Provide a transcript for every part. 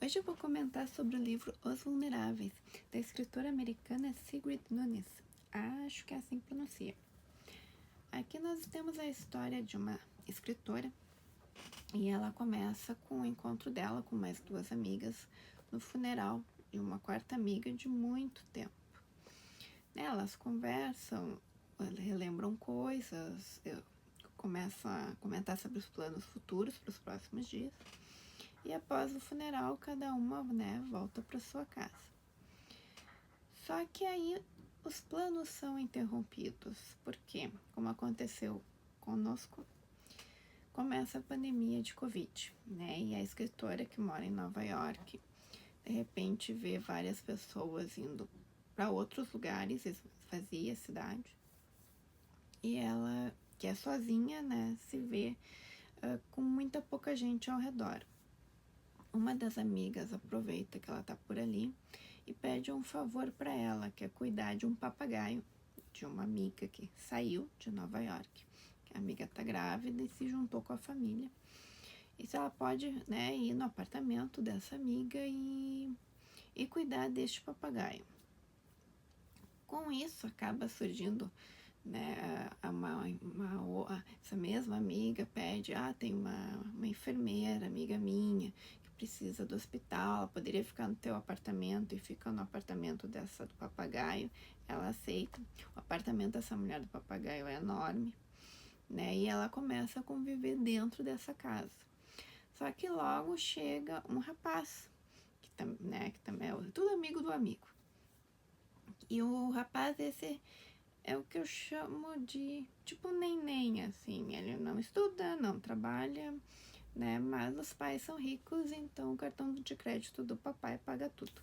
Hoje eu vou comentar sobre o livro Os Vulneráveis, da escritora americana Sigrid Nunez. Acho que é assim que pronuncia. Aqui nós temos a história de uma escritora e ela começa com o encontro dela com mais duas amigas no funeral de uma quarta amiga de muito tempo. Elas conversam, relembram coisas, começam a comentar sobre os planos futuros para os próximos dias. E após o funeral, cada uma, volta para sua casa. Só que aí os planos são interrompidos, porque, como aconteceu conosco, começa a pandemia de Covid, E a escritora que mora em Nova York, de repente vê várias pessoas indo para outros lugares, esvazia a cidade, e ela, que é sozinha, se vê com muita pouca gente ao redor. Uma das amigas aproveita que ela tá por ali e pede um favor para ela, que é cuidar de um papagaio de uma amiga que saiu de Nova York. A amiga tá grávida e se juntou com a família. E se ela pode, ir no apartamento dessa amiga e cuidar deste papagaio. Com isso, acaba surgindo, essa mesma amiga pede, tem uma enfermeira, amiga minha, precisa do hospital, ela poderia ficar no teu apartamento, e fica no apartamento dessa do papagaio. Ela aceita. O apartamento dessa mulher do papagaio é enorme, e ela começa a conviver dentro dessa casa. Só que logo chega um rapaz, que também é tudo amigo do amigo. E o rapaz, esse é o que eu chamo de tipo neném, assim. Ele não estuda, não trabalha, mas os pais são ricos, então o cartão de crédito do papai paga tudo.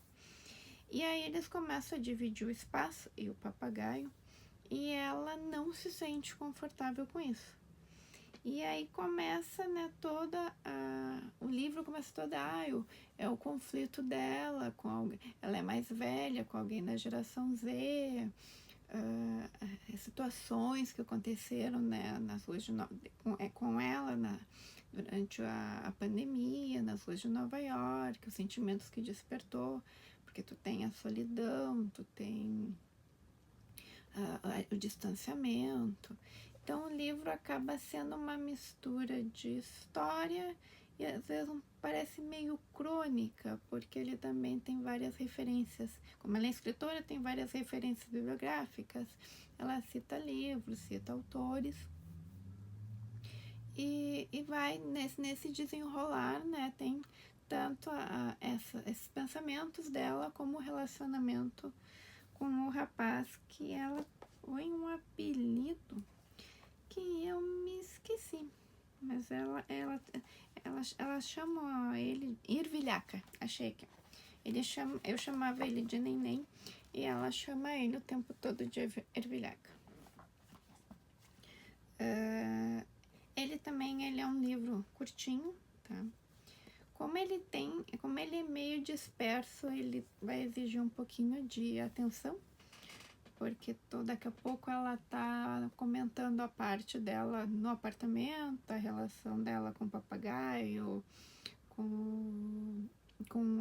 E aí eles começam a dividir o espaço e o papagaio, e ela não se sente confortável com isso. E aí começa, o livro começa é o conflito dela com alguém. Ela é mais velha, com alguém da geração Z, situações que aconteceram, nas ruas com ela durante a pandemia, nas ruas de Nova York, os sentimentos que despertou, porque tu tem a solidão, tu tem o distanciamento. Então o livro acaba sendo uma mistura de história e às vezes parece meio crônica, porque ele também tem várias referências. Como ela é escritora, tem várias referências bibliográficas, ela cita livros, cita autores, e vai nesse desenrolar, tem tanto esses pensamentos dela como o relacionamento com o rapaz, que ela põe um apelido que eu me esqueci, mas ela chama ele Ervilhaca, achei que eu chamava ele de Neném e ela chama ele o tempo todo de Ervilhaca. Ele é um livro curtinho, tá? Como ele é meio disperso, ele vai exigir um pouquinho de atenção, porque daqui a pouco ela tá comentando a parte dela no apartamento, a relação dela com o papagaio, com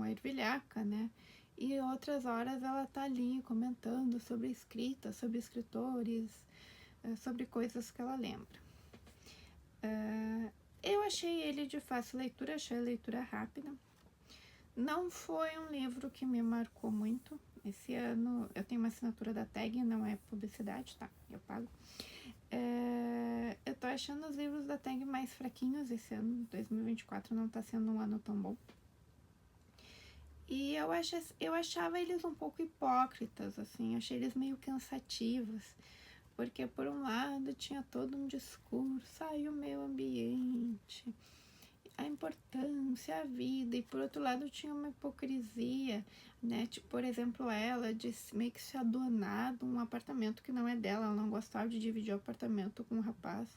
a ervilhaca, E outras horas ela tá ali comentando sobre escrita, sobre escritores, sobre coisas que ela lembra. Eu achei ele de fácil leitura, achei a leitura rápida. Não foi um livro que me marcou muito. Esse ano eu tenho uma assinatura da TAG, não é publicidade, tá? Eu pago. Eu tô achando os livros da TAG mais fraquinhos esse ano. 2024 não tá sendo um ano tão bom. E eu achava eles um pouco hipócritas, assim. Achei eles meio cansativos. Porque por um lado tinha todo um discurso, o meio ambiente, a importância, a vida, e por outro lado tinha uma hipocrisia, Tipo, por exemplo, ela disse meio que se adonar de um apartamento que não é dela, ela não gostava de dividir o apartamento com um rapaz.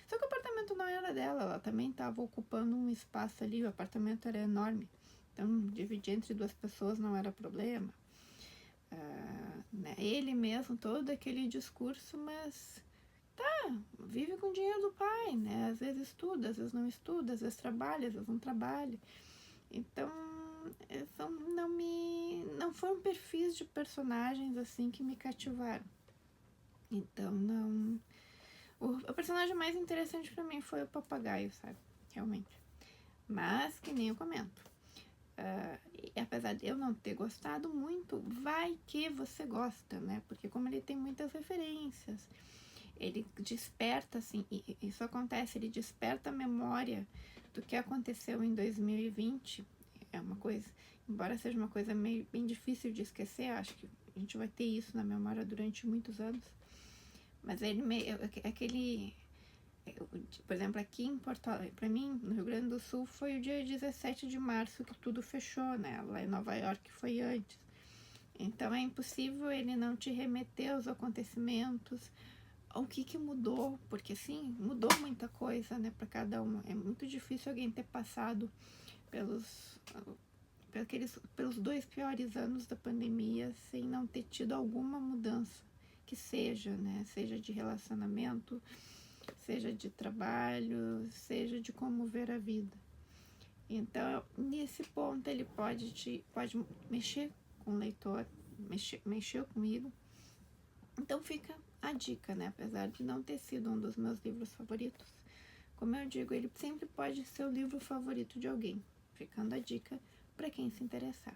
Só que o apartamento não era dela, ela também estava ocupando um espaço ali, o apartamento era enorme. Então, dividir entre duas pessoas não era problema. Ele mesmo, todo aquele discurso, mas vive com o dinheiro do pai, Às vezes estuda, às vezes não estuda, às vezes trabalha, às vezes não trabalha. Então, não foram perfis de personagens assim que me cativaram. Então não. O personagem mais interessante pra mim foi o papagaio, sabe? Realmente. Mas, que nem eu comento, e apesar de eu não ter gostado muito, vai que você gosta, né? Porque como ele tem muitas referências, ele desperta, assim, e isso acontece, ele desperta a memória do que aconteceu em 2020. É uma coisa, embora seja uma coisa meio bem difícil de esquecer, acho que a gente vai ter isso na memória durante muitos anos. Mas ele aquele, por exemplo, aqui em Porto Alegre, para mim, no Rio Grande do Sul, foi o dia 17 de março que tudo fechou, né? Lá em Nova York foi antes. Então é impossível ele não te remeter aos acontecimentos, ao que mudou, porque sim, mudou muita coisa, né, para cada um. É muito difícil alguém ter passado pelos 2 piores anos da pandemia sem não ter tido alguma mudança que seja, né, seja de relacionamento, seja de trabalho, seja de como ver a vida. Então, nesse ponto, ele pode mexer com o leitor, mexeu comigo. Então fica a dica, né? Apesar de não ter sido um dos meus livros favoritos, como eu digo, ele sempre pode ser o livro favorito de alguém. Ficando a dica para quem se interessar.